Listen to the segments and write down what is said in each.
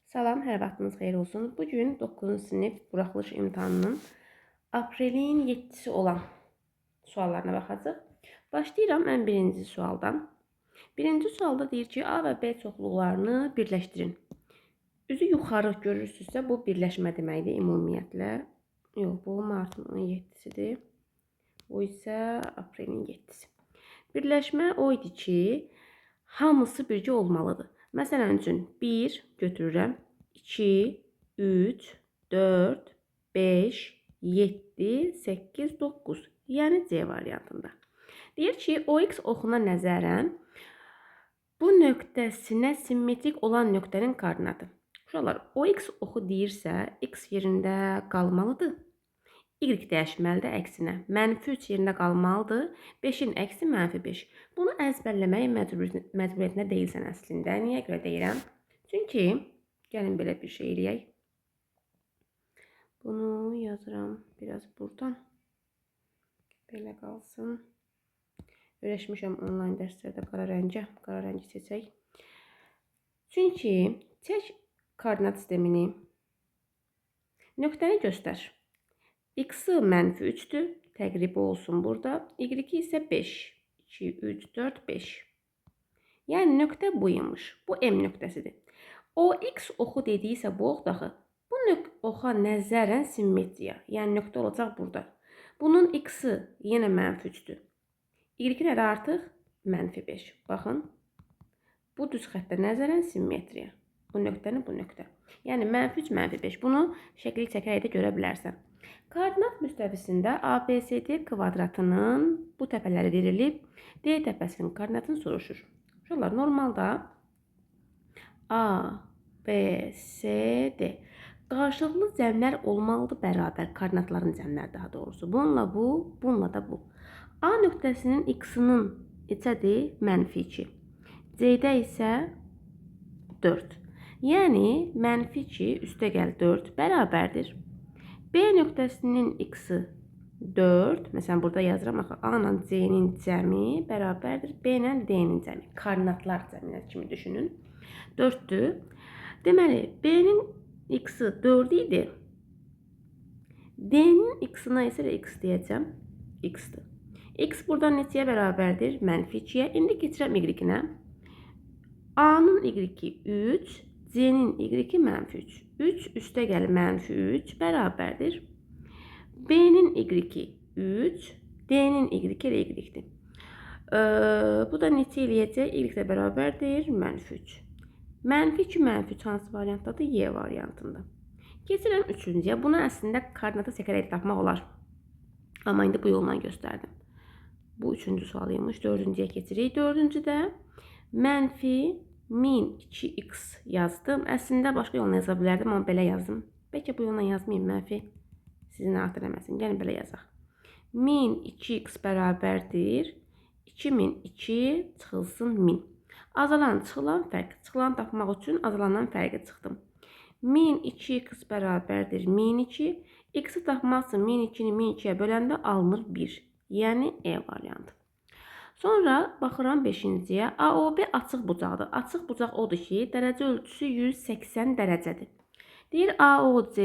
Salam, hər vaxtınız xeyir olsun. Bugün 9-cu sinif buraxılış imtahanının aprelin 7-si olan suallarına baxacaq. Başlayıram ən birinci sualdan. Birinci sualda deyir ki, A və B çoxluqlarını birləşdirin. Üzü yuxarı görürsünüzsə, bu birləşmə deməkdir ümumiyyətlə. Yox, bu martın 17-sidir. Bu isə aprelin 7-si. Birləşmə o idi ki, hamısı birgə olmalıdır. Məsələn üçün 1 götürürəm, 2, 3, 4, 5, 7, 8, 9. Yəni C variantında. Deyir ki, OX oxuna nəzərən bu nöqtəsinə simmetrik olan nöqtənin koordinatı. Uşaqlar, OX oxu deyirsə, X yerində qalmalıdır. Y dəyişməlidir əksinə. -3 yerində qalmalıdır. 5-in əksi -5. Bunu əzbərləmək məcburiyyətində deyilsən əslində. Niyə görə deyirəm? Çünki, gəlin belə bir şey eləyək. Bunu yazıram biraz buradan. Belə qalsın. Öyrəşmişəm onlayn dərslərdə qara rəngi seçək. Çünki, çək koordinat sistemini. Nöqtəni göstər. X-ı -3'dür. Təqribi olsun burada. Y-i isə 5. 2, 3, 4, 5. Yəni nöqtə buymuş. Bu M nöqtəsidir. O X oxu dediysə bu ox daxı. Bu oxa nəzərən simmetriya. Yəni nöqtə olacaq burada. Bunun X-ı yenə -3'dür. Y-i nədir artıq? -5. Baxın. Bu düz xəttə nəzərən simmetriya. Bu nöqtəni bu nöqtə. Yəni -3, -5. Bunu şəkil çəkərək də görə bilərsən. Koordinat müstəvisində ABCD kvadratının bu təpələri verilib, D təpəsinin koordinatını soruşur. Uşaqlar, normalda A, B, C, D qarşılıqlı cəmlər olmalıdır bərabər. Koordinatların cəmləri daha doğrusu. Bununla bu, bununla da bu. A nöqtəsinin X-ının neçədir? -2. C-də isə 4. Yəni, -2 üstə gəl 4 bərabərdir. B nöqtəsinin X-ı 4. Məsələn, burada yazıram. A ilə C-nin cəmi bərabərdir. B ilə D-nin cəmi. Koordinatlar cəmi kimi düşünün. 4'dür. Deməli, B-nin X-ı 4 idi. D-nin X-ına isə X deyəcəm. X-dır. X buradan neçəyə bərabərdir? -2'yə. İndi keçirəm Y-nə. A-nın Y-i 3. C-nin Y-i -3. 3 üstə gəlir -3 bərabərdir. B-nin Y-i 3. D-nin Y-i ilə Y-dir. Bu da neçə eləyəcək? Y də bərabərdir -3. -2, -3 hansı variantdadır? Y variantında. Keçirəm 3-cüyə. Bunu əslində koordinata çəkərək tapmaq olar. Amma indi bu yolla göstərdim. Bu 3-cü sualıymış. 4-cüyə keçirik. 4-cüdə -2x yazdım. Əslində başqa yolla yaza bilərdim, amma belə yazdım. Bəlkə bu yolla yazmayayım, mənfi sizin artır eləməsin. Gəlin belə yazaq. -2x bərabərdir. 2002 çıxılsın 1000. Azalan, çıxılan fərq. Çıxılan tapmaq üçün azalandan fərqi çıxdım. 1002x bərabərdir 1002. X-i tapmaq üçün 1002-ni 1002'yə böləndə alınır 1. Yəni E variantı. Sonra baxıram 5-ciyə. AOB açıq bucaqdır. Açıq bucaq odur ki, dərəcə ölçüsü 180 dərəcədir. Deyir AOC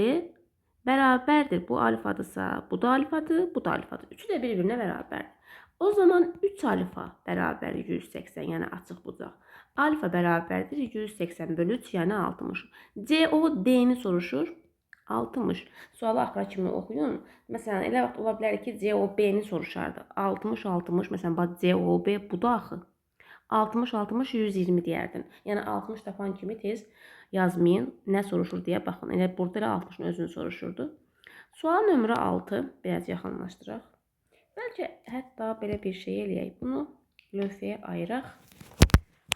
bərabərdir. Bu alfadırsa, bu da alfadır, bu da alfadır. Üçü də bir-birinə bərabərdir. O zaman 3 alfa bərabər 180, yəni açıq bucaq. Alfa bərabərdir 180 bölü 3, yəni 60. COD-ni soruşur. 60. Sualı axıra kimi oxuyun. Məsələn, elə vaxt ola bilər ki, COB-ni soruşardı. 60, 60. Məsələn, bax COB bu da axı. 60, 60, 120 deyərdin. Yəni 60 tapan kimi tez yazmayın. Nə soruşur deyə baxın. Elə burada elə 60'ın özünü soruşurdu. Sual nömrə 6. Biraz yaxınlaşdıraq. Bəlkə hətta belə bir şey eləyək. Bunu lövhəyə ayıraq.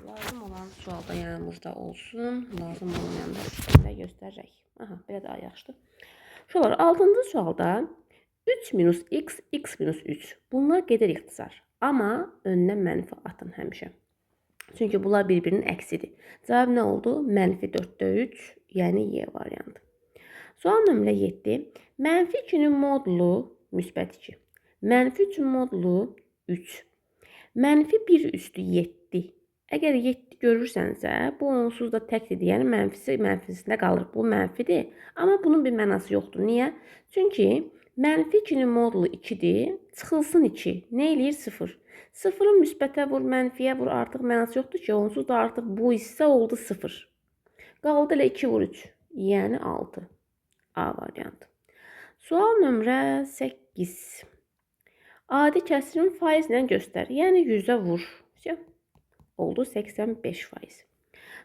Lazım olan sualda yanımızda olsun. Lazım olmayan da üstündə göstərək. Aha, belə daha yaxşıdır. Şular, 6-cı sualda 3 minus x, x minus 3. Bunlar gedir ixtisar. Amma önünə mənfi atın həmişə. Çünki bunlar bir-birinin əksidir. Cavab nə oldu? -4'də 3, yəni Y variantı. Sual nömrə 7. -2'nin modulu müsbət 2. -3'ün modulu 3. -1 üstü 7. Əgər 7 görürsənsə, bu onsuz da təkdir, yəni mənfisi mənfisində qalır. Bu mənfidir, amma bunun bir mənası yoxdur. Niyə? Çünki mənfi 2-nin modulu 2-dir, çıxılsın 2. Nə eləyir? 0. 0-ı müsbətə vur, mənfiyə vur, artıq mənası yoxdur ki, onsuz da artıq bu hissə oldu 0. Qaldı elə 2 vur 3, yəni 6. A variantı. Sual nömrə 8. Adi kəsirin faizlə göstər, yəni 100-ə vur. Oldu 85%.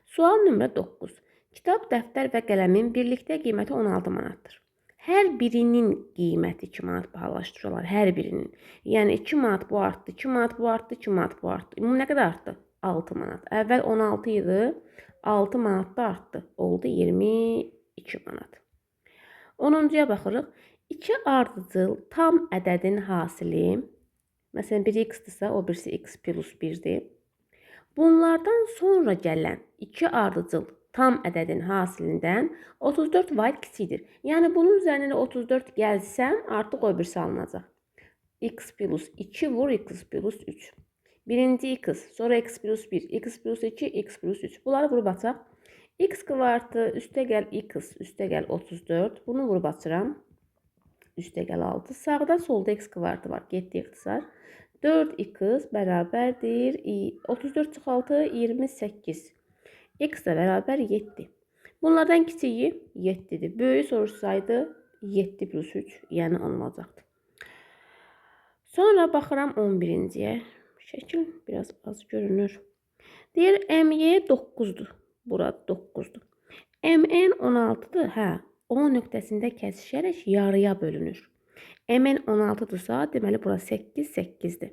Sual nömrə 9. Kitab, dəftər və qələmin birlikdə qiyməti 16 manatdır. Hər birinin qiyməti 2 manat bahalaşdırırlar. Hər birinin. Yəni 2 manat bu artdı, 2 manat bu artdı, 2 manat bu artdı. Ümumi nə qədər artdı? 6 manat. Əvvəl 16 idi, 6 manat da artdı. Oldu 22 manat. 10-cuya baxırıq. 2 ardıcıl tam ədədin hasili, məsələn, biri x-dırsa, o birisi x plus 1-dir. Bunlardan sonra gələn 2 ardıcıl tam ədədin hasilindən 34 vaid kiçikdir. Yəni bunun üzərinə 34 gəlsəm, artıq o birisi alınacaq. X plus 2 vur x plus 3. Birinci x, sonra x plus 1, x plus 2, x plus 3. Bunları vurub açaq. X kvartı üstə gəl x, üstə gəl 34. Bunu vurub açıram. Üstə gəl 6. Sağda solda x kvartı var. Getdi ixtisar. 4x bərabərdir 34 çıx 6 28. X də bərabər 7. Bunlardan kiçiyi 7-dir. Böyüyü soruşsaydı 7 plus 3, yəni alınacaqdır. Sonra baxıram 11-ciyə. Şəkil biraz az görünür. Deyir MY 9-dur. Burada 9-dur. MN 16-dır. Hə, O nöqtəsində kəsişərək yarıya bölünür. MN 16-dırsa, deməli bura 8, 8-dir.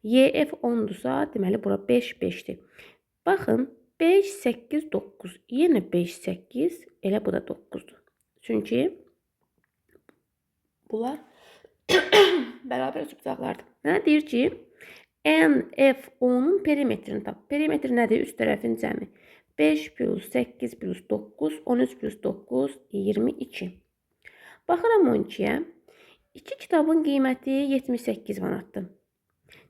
YF 10-dursa, deməli bura 5, 5-dir. Baxın, 5, 8, 9. Yenə 5, 8, elə bu da 9-dur. Çünki bunlar bərabər üçbucaqlardır. Mənə deyir ki, NF10-un perimetrini tap. Perimetr nədir? Üst tərəfin cəmi. 5 plus 8 plus 9, 13 plus 9, 22. Baxıram 12-yə. 2 kitabın qiyməti 78 manatdır.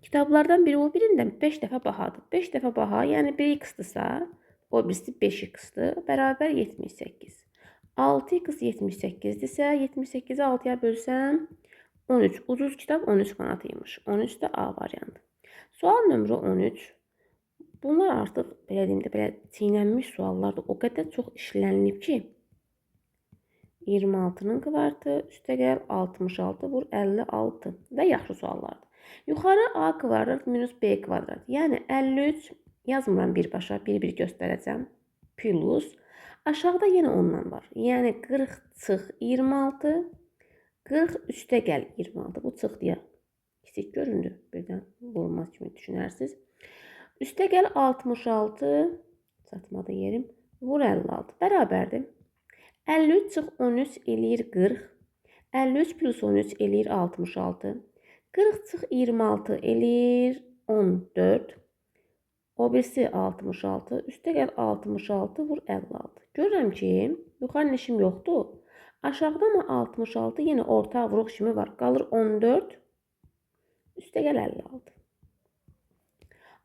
Kitablardan biri o birindən 5 dəfə bahadır. 5 dəfə baha, yəni 1x-dırsa, o birisi 5x-dır, bərabər 78. 6x 78-dirsə, 78-i 6-ya bölsəm, 13. Ucuz kitab 13 manatıymış. 13 də A variantı. Sual nömrə 13. Bunlar artıq, belə deyim də, belə çiynənmiş suallardır. O qədər çox işlənilib ki, 26-nın kvartı, üstə gəl 66 vur 56 və yaxşı suallardır. Yuxarı A kvadrat minus B kvadrat. Yəni 53 yazmıram birbaşa, bir-bir göstərəcəm. Plus aşağıda yenə ondan var. Yəni 40 çıx 26, 40 üstə gəl 26. Bu çıx deyə kiçik göründü. Birdən vurulmaz kimi düşünərsiniz. Üstə gəl 66, çatmadı yerim. Vur 56. Bərabərdir. 53 çıx 13 eləyir 40. 53 plus 13 eləyir 66. 40 çıx 26 eləyir 14. O birisi 66. Üstə gəl 66 vur 56. Görürəm ki, yuxarı işim yoxdur. Aşağıda mı 66 yenə orta vuruq işimi var. Qalır 14. Üstə gəl 56.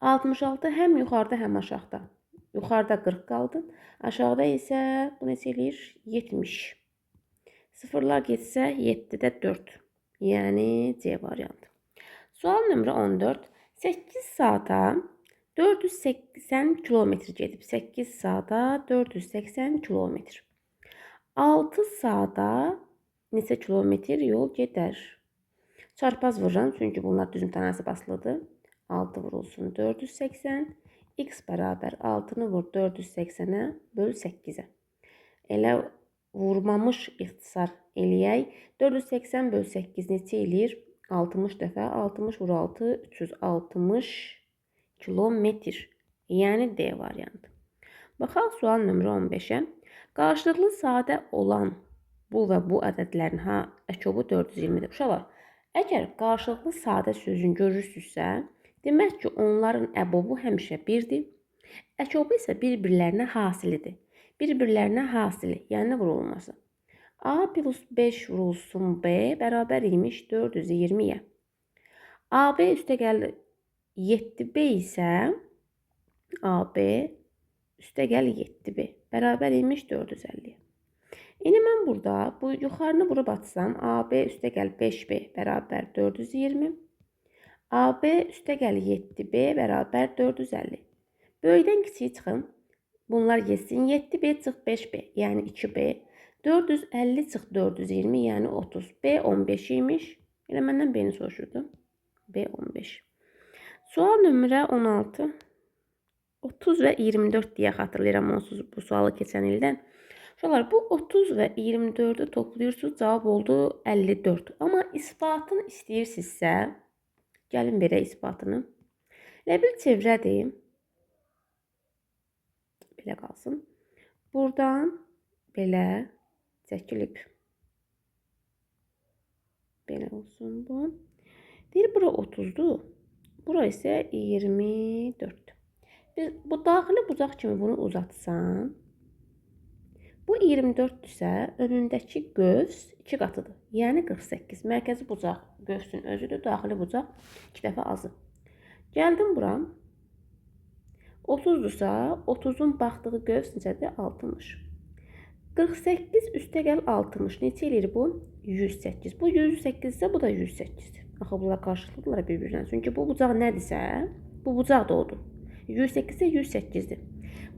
66 həm yuxarıda, həm aşağıda. Yuxarıda 40 qaldı. Aşağıda isə bu neçə eləyir? 70. Sıfırlar getsə 7-də 4. Yəni C variantı. Sual nömrə 14. 8 saata 480 kilometr gedib. 8 saata 480 kilometr. 6 saata neçə kilometr yol gedər? Çarpaz vururam, çünki bunlar düzüm tənası basılıdır. 6 vurulsun 480. X bərabər 6-nı vur 480-ə böl 8-ə. Elə vurmamış ixtisar eləyək. 480 böl 8 neçə eləyir? 60 dəfə. 60 vur 6, 360 kilometr. Yəni D variantı. Baxaq sual nömrə 15-ə. Qarşılıqlı sadə olan bu və bu ədədlərin əkobu 420-dir. Uşaqlar, əgər qarşılıqlı sadə sözünü görürsünüzsə, demək ki, onların əbobu həmişə 1-dir. Əkobu isə bir-birlərinə hasilidir. Bir-birlərinə hasili, yəni vurulması. A plus 5 vurulsun B bərabər imiş 420-yə. AB üstə gəlir 7B isə AB üstəgəl 7B bərabər imiş 450. İndi mən burada bu yuxarını vurub atsam, AB üstəgəl 5B bərabər 420. AB üstəgəl 7B bərabər 450. Böyükdən kiçiyi çıxın. Bunlar getsin. 7B çıx 5B, yəni 2B. 450 çıx 420, yəni 30. B 15 imiş. Elə məndən B-ni soruşurdu. B 15. Sual nömrə 16. 30 və 24 deyə xatırlayıram onsuz bu sualı keçən ildən. Uşaqlar, bu 30 və 24'ü toplayırsınız, cavab oldu 54. Amma isbatını istəyirsinizsə, gəlin verək isbatını. Elə bil çevrədir. Belə qalsın. Buradan belə çəkilib. Belə olsun bu. Deyir, bura 30'dur. Bura isə 24. Biz bu daxili bucaq kimi bunu uzatsam, bu 24-dürsə, önündəki qövs 2 qatıdır. Yəni 48. Mərkəzi bucaq qövsün özüdür, daxili bucaq 2 dəfə azı. Gəldim bura. 30'dursa, 30'un baxdığı qövs necədir? 60. 48 üstəgəl 60. Neçə eləyir bu? 108. Bu 108 isə bu da 108'dir. Axı bunlar qarşılıqlıdırlar bir-birinə. Çünki bu bucaq nədirsə, bu bucaq da odur. 108 isə 108'dir.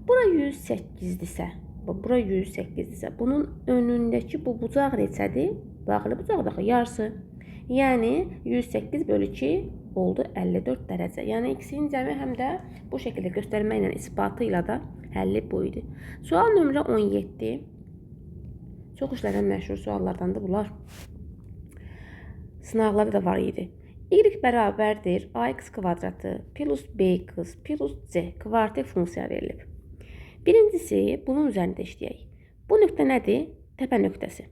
Bura 108'dirsə, bura 108'dirsə, bunun önündəki bu bucaq neçədir? Daxili bucaq da yarısı. Yəni 108 bölü 2 oldu 54 dərəcə. Yəni ikisinin cəmi həm də bu şəkildə göstərməklə, isbatı ilə də həlli bu idi. Sual nömrə 17. Çox işlənən məşhur suallardandır bunlar. Sınaqlarda da var idi. Y bərabərdir ax kvadratı plus bx plus c kvartik funksiya verilib. Birincisi, bunun üzərində işləyək. Bu nöqtə nədir? Təpə nöqtəsi.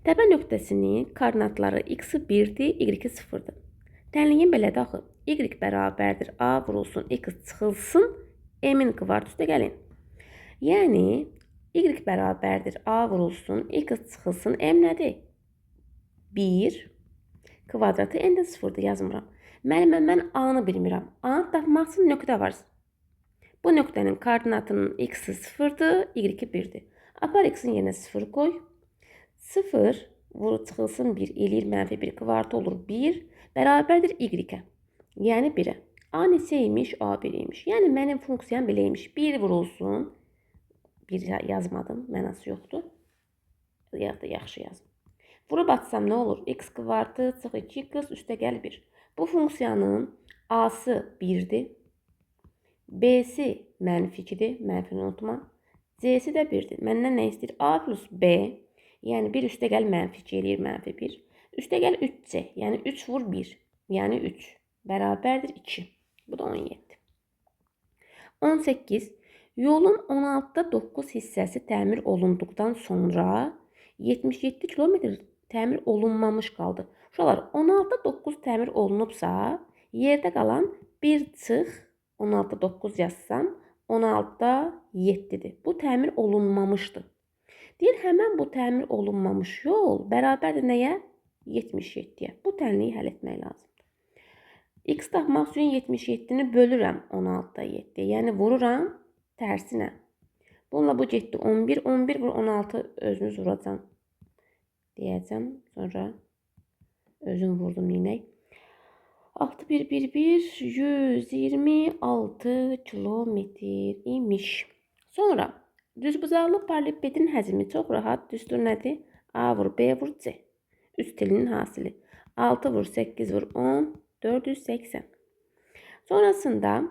Təpə nöqtəsinin koordinatları x-i 1-dir, y-i 0-dır. Tənliyin belədir axı. Y bərabərdir a vurulsun, x çıxılsın, m-in kvadrat üstə gəlin. Yəni, y bərabərdir a vurulsun, x çıxılsın, m nədir? 1 kvadratı n də 0'dır, yazmıram. Mən a-nı bilmirəm. A-nı tapmaq üçün nöqtə var. Bu nöqtənin koordinatının x-i 0'dır, y-i 1'dir. Apar x-in yerinə 0 qoy. 0 vurub çıxılsın 1 eləyir -1 kvadrat olur 1 bərabərdir y-ə. Yəni 1'ə. A neçə imiş? A 1 imiş. Yəni mənim funksiyam belə imiş. 1 vurulsun. 1 yazmadım. Mənası yoxdur. Ya da yaxşı yazım. Vurub atsam nə olur? X kvadratı çıx 2x üstəgəl 1. Bu funksiyanın A-sı 1'dir. B'si -2'dir. Mənfini unutma. C'si də 1'dir. Məndən nə istəyir? A plus B. Yəni 1 üstəgəl -2 eləyir -1. Üstəgəl 3C. Yəni 3 vur 1. Yəni 3. Bərabərdir 2. Bu da 17. 18. Yolun 16'da 9 hissəsi təmir olunduqdan sonra 77 kilometr təmir olunmamış qaldı. Uşaqlar, 16'da 9 təmir olunubsa, yerdə qalan 1 çıx, 16'da 9 yazsam, 16'da 7'dir. Bu təmir olunmamışdır. Deyir, həmən bu təmir olunmamış yol bərabərdir nəyə? 77'yə. Bu tənliyi həll etmək lazımdır. X tapmaq üçün 77'ni bölürəm 16'da 7'yə. Yəni vururam tərsinə. Bununla bu getdi 11. 11 vur 16 özünüz vuracam. Deyəcəm. Sonra özüm vurdum yenək. 6 1 1 1 126 kilometr imiş. Sonra düzbucaqlı paralelipedin həcmi çox rahat. Düstur nədir? A vur B vur C. Üst telinin hasili. 6 vur 8 vur 10 480. Sonrasında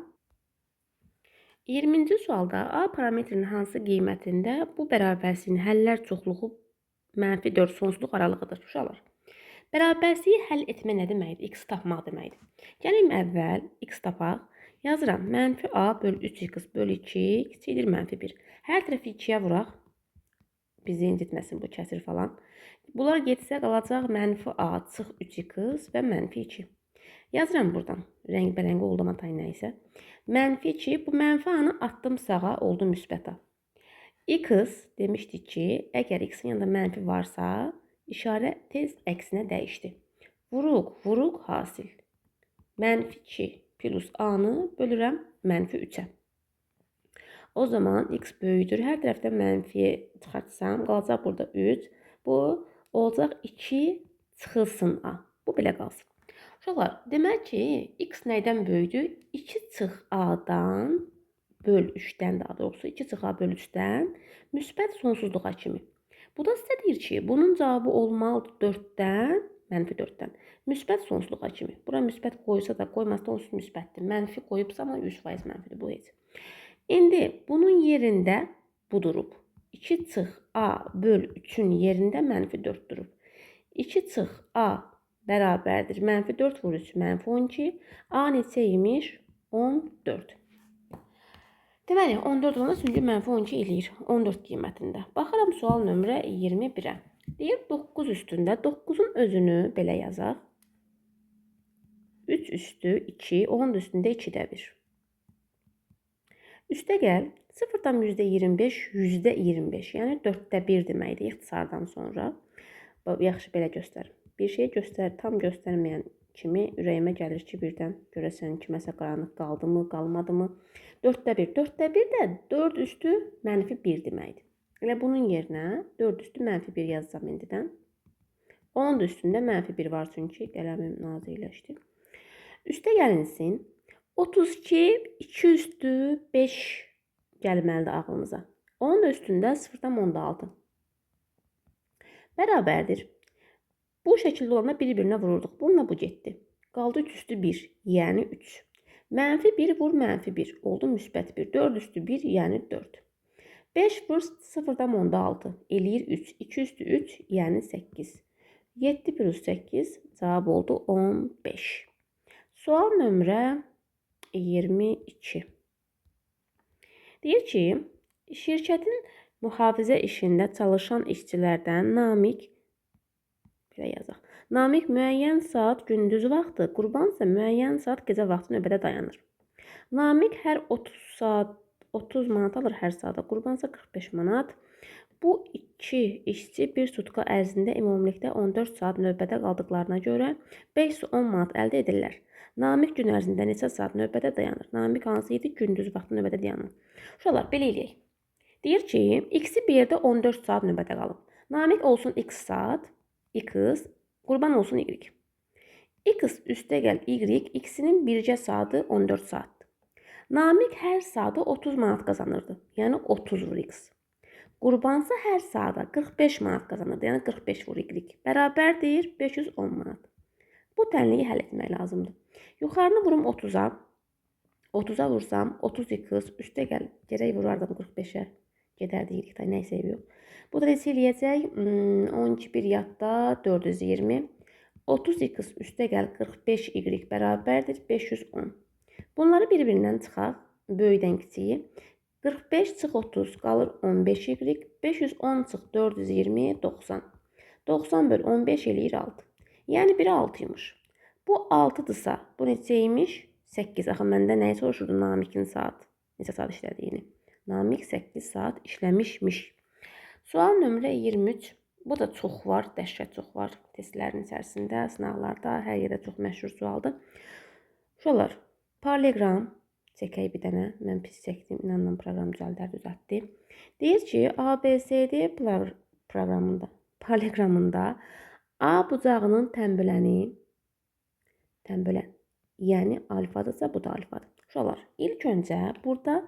20-ci sualda A parametrinin hansı qiymətində bu bərabərsinin həllər çoxluğu -4 sonsuzluq aralığıdır. Uşaqlar, bərabərsliyi həll etmə nə deməkdir? X tapmaq deməkdir. Gəlin əvvəl X tapaq. Yazıram. -A bölü 3x bölü 2 kiçikdir -1. Hər tərəfi 2'yə vuraq. Bizi incitməsin bu kəsir falan. Bunlar getsə qalacaq -A çıx 3x və -2. Yazıram buradan. Rəng-bərəng oldu matay nəysə. -2 bu -A-nı atdım sağa, oldu müsbət A. X demişdik ki, əgər x-in yanında mənfi varsa, işarə tez əksinə dəyişdi. Vuruq hasil. -2 plus A-nı bölürəm -3'ə. O zaman x böyüdür. Hər tərəfdən mənfi çıxartsam, qalacaq burada 3. Bu olacaq 2 çıxılsın a. Bu belə qalsın. Uşaqlar, demək ki, x nədən böyüdür? 2 çıx a-dan böl 3-dən daha doğrusu 2 çıx a böl 3-dən müsbət sonsuzluğa kimi. Bu da sizə deyir ki, bunun cavabı olmalıdır 4-dən, mənfi 4-dən. Müsbət sonsuzluğa kimi. Bura müsbət qoysa da, qoymasa da onsuz müsbətdir. Mənfi qoyubsa amma 100% mənfidir bu heç. İndi bunun yerində bu durub. 2 çıx a böl 3-ün yerində mənfi 4 durub. 2 çıx a bərabərdir. Mənfi 4 vur 3, mənfi 12. A neçə imiş? 14. Deməli, 14 olanda çünki mənfi 12 eləyir. 14 qiymətində. Baxıram sual nömrə 21-ə. Deyir 9 üstündə 9-un özünü belə yazaq. 3 üstü 2, onun üstündə 2-də 1. Üstə gəl, 0-dan %25, %25, yəni 4-də 1 deməkdir ixtisardan sonra. Yaxşı, belə göstərim. Bir şey tam göstərməyən kimi ürəyimə gəlir ki, birdən görəsən kiməsə qaranlıq qaldı mı, qalmadı mı? 4-də 1. 4-də 1 də 4 üstü mənfi 1 deməkdir. Elə bunun yerinə 4 üstü mənfi 1 yazacam indidən. Onun da üstündə mənfi 1 var çünki qələmim nazikləşdi. Üstə gəlinsin. 32, 2 üstü 5 gəlməlidir ağlımıza. Onun da üstündə 0-dan 16. Bərabərdir. Bu şəkildə olanda bir-birinə vururduq. Bununla bu getdi. Qaldı 3 üstü 1, yəni 3. Mənfi 1 vur mənfi 1. Oldu müsbət 1. 4 üstü 1, yəni 4. 5 vur 0-dan 16. Eləyir 3. 2 üstü 3, yəni 8. 7 plus 8 cavab oldu 15. Sual nömrə 22. Deyir ki, şirkətin mühafizə işində çalışan işçilərdən Namiq müəyyən saat gündüz vaxtı, Qurban isə müəyyən saat gecə vaxtı növbədə dayanır. Namiq hər 30 manat alır hər saata, Qurban isə 45 manat. Bu iki işçi bir sutka ərzində ümumilikdə 14 saat növbədə qaldıqlarına görə 510 manat əldə edirlər. Namiq gün ərzində neçə saat növbədə dayanır? Namiq hansı idi? Gündüz vaxtı növbədə dayanır. Uşaqlar, belə eləyək. Deyir ki, x-i bir yerdə 14 saat növbədə qalıb. Namiq olsun x saat, x, Qurban olsun y. X üstə gəl y, x-inin bircə saatı 14 saatdır. Namiq hər saata 30 manat qazanırdı. Yəni 30 vur x. Qurbansa hər saata 45 manat qazanırdı. Yəni 45 vur y. Bərabərdir 510 manat. Bu tənliyi həll etmək lazımdır. Yuxarını vurum 30-a. 30-a vursam 30x üstə gəl. Gərək vurardım 45-ə. Gedərdik də nəysə yox. Bu da neçə eləyəcək? 12 bir yadda 420. 30x üstə gəl 45y bərabərdir 510. Bunları bir-birindən çıxaq. Böyüdən kiçiyi. 45 çıx 30 qalır 15y. 510 çıx 420 90. 90 böl 15 eləyir 6. Yəni biri 6 imiş. Bu 6-dırsa bu neçə imiş? 8. Axı məndə nəyi soruşurdu Namiqin saat? Neçə saat işlədiyini? Namiq 8 saat işləmişmiş. Sual nömrə 23. Bu da çox var, dəhşət çox var testlərin içərisində, sınavlarda, hər yerdə çox məşhur sualdır. Uşaqlar, paralleqram çəkək bir dənə. Mən pis çəkdim, inanla proqram düzəltdi. Deyir ki, ABCD paralleqramında A bucağının tənbölən, yəni alfadırsa, bu da alfadır. Uşaqlar, ilk öncə burada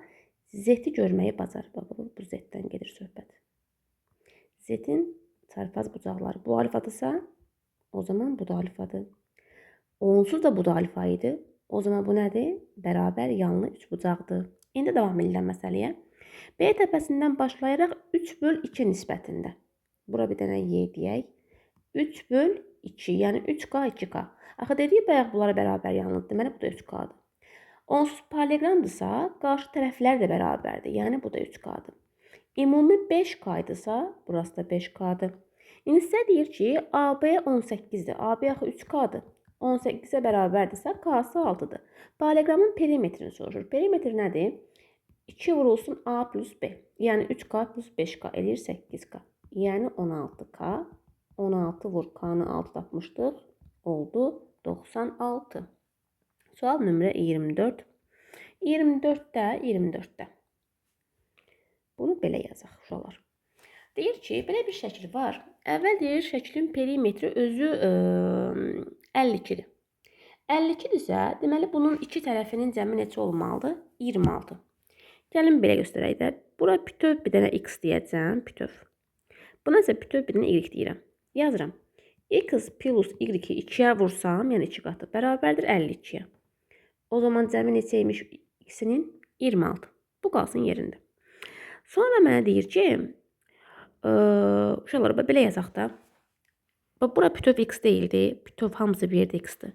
Z-i görməyi bacar. Bu Z-dən gedir söhbət. Z-in çarpaz bucaqları bu alfadırsa, o zaman bu da alfadır. Onsuz da bu da alfa idi. O zaman bu nədir? Bərabər yanlı 3 bucaqdır. İndi davam edirəm məsələyə. B təpəsindən başlayaraq 3 böl 2 nisbətində. Bura bir dənə Y deyək. 3 böl 2, yəni 3K, 2K. Axı dedik bayaq bunlara bərabər yanlıdır. Deməli, bu da 3K-dır. Onsuz paralleqramdırsa, qarşı tərəflər də bərabərdir. Yəni, bu da 3K-dır. Ümumi 5K-dırsa, burası da 5K-dır. İndi sizə deyir ki, AB 18-dir. AB axı 3K-dır. 18-ə bərabərdirsə, K-sı 6-dır. Paralleqramın perimetrini soruşur. Perimetr nədir? 2 vurulsun A plus B. Yəni, 3K plus 5K eləyir 8K. Yəni, 16K. 16 vur K-nı 6 tapmışdıq. Oldu 96. Sual nömrə 24. 24-də. Bunu belə yazaq uşaqlar. Deyir ki, belə bir şəkil var. Əvvəl deyir, şəklin perimetri özü 52-dir. 52-dirsə, deməli bunun iki tərəfinin cəmi neçə olmalıdır? 26. Gəlin belə göstərək də. Bura bütöv bir dənə x deyəcəm, bütöv. Buna isə bütöv bir dənə y deyirəm. Yazıram. X plus y-i 2-yə vursam, yəni 2 qatı bərabərdir 52-yə. O zaman cəmi neçə imiş x-inin? 26. Bu qalsın yerində. Sonra mənə deyir ki, uşaqlar, belə yazaq da. Bura bütöv x deyildi. Bütöv hamısı bir yerdə x-dir.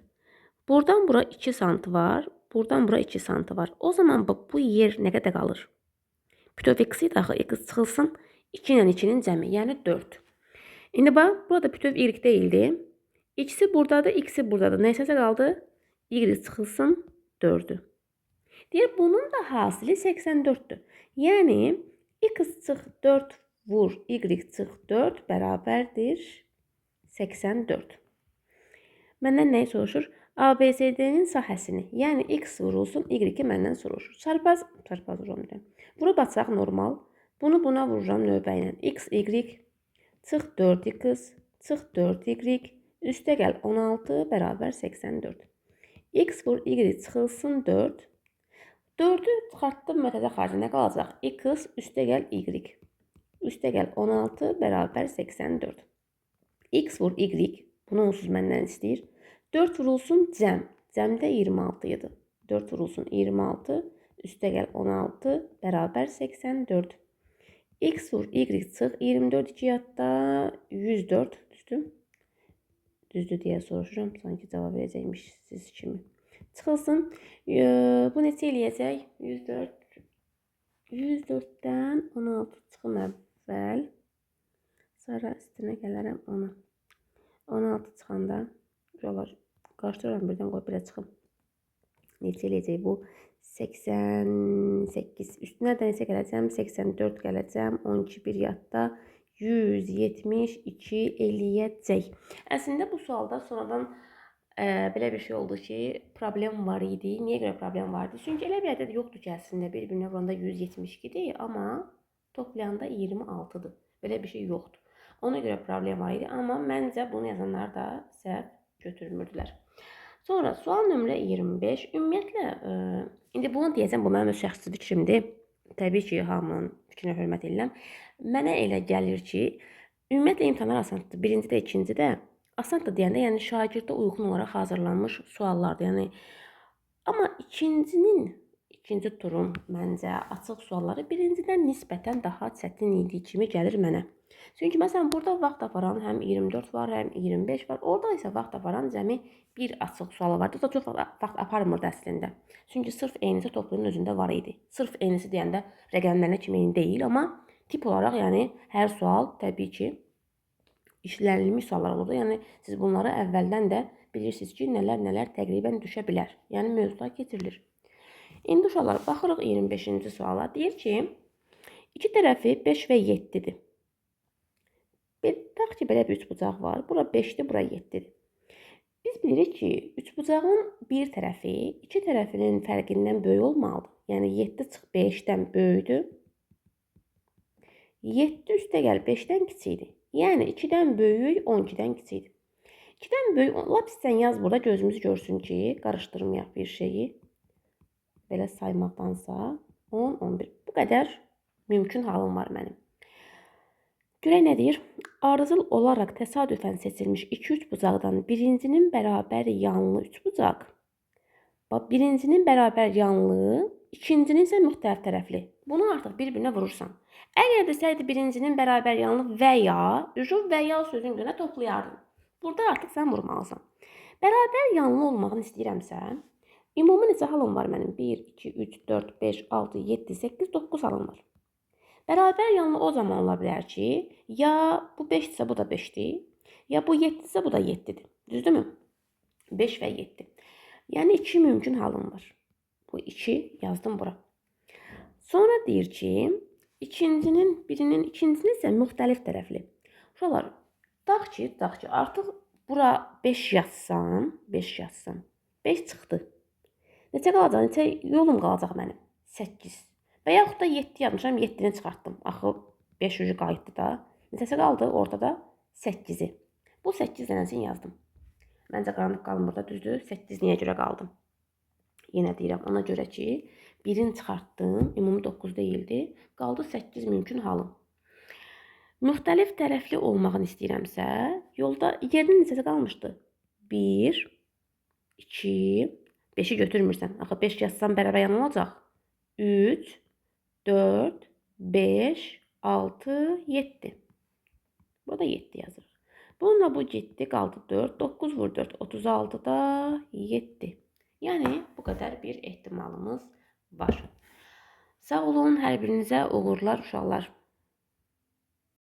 Buradan bura 2 santi var. Buradan bura 2 santi var. O zaman bu yer nə qədər qalır? Bütöv x-i daxil x çıxılsın. 2 ilə 2-nin cəmi, yəni 4. İndi bax, burada bütöv y deyildi. X-i buradadır, x-i buradadır. Nə isə qaldı? Y çıxılsın 4-ü. Deyir, bunun da hasili 84-dür. Yəni, x çıx 4 vur y çıx 4 bərabərdir 84. Məndən nəyi soruşur? ABCD'nin sahəsini, yəni x vurulsun, y-i məndən soruşur. Çarpaz vururam. Vurub açaq normal. Bunu buna vururam növbə ilə. X, y, çıx 4x, çıx 4y, üstə gəl 16 bərabər 84. X vur y çıxılsın 4. 4-ü çıxartdım mötədə xarici, nə qalacaq? X üstə gəl y. Üstə gəl 16 bərabər 84. X vur y, bunu onsuz məndən istəyir. 4 vurulsun cəm. Cəmdə 26 idi. 4 vurulsun 26, üstə gəl 16 bərabər 84. X vur y çıx 24 2 yadda 104 düzdür. Düzdür deyə soruşuram. Sanki cavab verəcəkmiş siz kimi. Çıxılsın. Bu neçə eləyəcək? 104. 104-dən 16 çıxım əvvəl. Sonra üstünə gələrəm 10-a. 16 çıxanda qarşıdıram birdən qoy belə çıxım. Neçə eləyəcək bu? 88. Üstünə də neçə gələcəm? 84 gələcəm. 12 bir yadda 172 eləyəcək. Əslində bu sualda sonradan belə bir şey oldu ki, problem var idi. Niyə görə problem var idi? Çünki elə bir ədəd yoxdur ki, əslində bir-birinə vuranda 172-dir, amma toplayanda 26-dır. Belə bir şey yoxdur. Ona görə problem var idi, amma məncə bunu yazanlar da səhv götürmürdülər. Sonra sual nömrə 25. Ümumiyyətlə, indi bunu deyəcəm, bu mənim öz şəxsi fikrimdir. Təbii ki, hamının fikrinə hörmət edirəm. Mənə elə gəlir ki, ümumiyyətlə imtahanlar asandır. Birinci də, ikinci də. Asandır deyəndə, yəni şagirdə uyğun olaraq hazırlanmış suallardır. Yəni, amma ikinci turun məncə açıq sualları birincidən nisbətən daha çətin idi kimi gəlir mənə. Çünki məsələn burada vaxt aparan həm 24 var, həm 25 var. Orada isə vaxt aparan cəmi bir açıq sualı vardı. O da çox vaxt aparmırdı əslində. Çünki sırf eynisi toplumun özündə var idi. Sırf eynisi deyəndə rəqəmlərinə kimi eyni deyil, amma tip olaraq yəni hər sual təbii ki işlənilmiş suallar olurdu. Yəni siz bunları əvvəldən də bilirsiniz ki, nələr təqribən düşə bilər. Yəni mövzular keçirilir. İndi uşaqlar baxırıq 25-ci suala. Deyir ki, iki tərəfi 5 və 7-dir. Tutaq ki, belə bir üçbucaq var. Bura 5-dir, bura 7-dir. Biz bilirik ki, üçbucağın bir tərəfi iki tərəfinin fərqindən böyük olmalıdır. Yəni 7 çıx 5-dən böyükdür. 7 üstə gəl 5-dən kiçikdir. Yəni 2-dən böyük, 12-dən kiçikdir. 2-dən böyük, lap istəyən yaz burada gözümüz görsün ki, qarışdırmayaq bir şeyi. Belə saymaqdansa 10, 11. Bu qədər mümkün halım var mənim. Görək nə deyir? Ardıcıl olaraq təsadüfən seçilmiş iki üçbucaqdan birincinin bərabər yanlı üçbucaq. Birincinin bərabər yanlı, ikincinin isə müxtəlif tərəfli. Bunu artıq bir-birinə vurursan. Əgər desəydi birincinin bərabər yanlı və ya, və ya sözün günə toplayardın. Burada artıq sən vurmalısan. Bərabər yanlı olmağını istəyirəmsə, ümumi neçə halım var mənim? 1, 2, 3, 4, 5, 6, 7, 8, 9 halım var. Bərabər yanlı o zaman ola bilər ki, ya bu 5-dirsə bu da 5-dir, ya bu 7-dirsə bu da 7-dir. Düzdürmü? 5 və 7. Yəni 2 mümkün halım var. Bu 2 yazdım bura. Sonra deyir ki, ikincinin isə müxtəlif tərəfli. Uşaqlar, tutaq ki, artıq bura 5 yazsam, 5 çıxdı. Neçə qalacaq? Neçə yolum qalacaq mənim? 8. Və yaxud da 7 yazmışam, 7-ni çıxartdım. Axı 5 ucu qayıtdı da. Neçəsi qaldı ortada? 8-i. Bu 8 dənəsini yazdım. Məncə qaranlıq qalmır da, düzdür? 8 niyə görə qaldım? Yenə deyirəm, ona görə ki, 1-ni çıxartdım, ümumi 9 deyildi. Qaldı 8 mümkün halım. Müxtəlif tərəfli olmağını istəyirəmsə, yolda yerinin neçəsi qalmışdı? 1, 2, 5-i götürmürsən. Axı 5 yazsam bərabər yana olacaq. 3, 4, 5, 6, 7. Burada 7 yazırıq. Bununla bu getdi, qaldı 4. 9 vur 4, 36-da 7. Yəni, bu qədər bir ehtimalımız var. Sağ olun, hər birinizə uğurlar uşaqlar.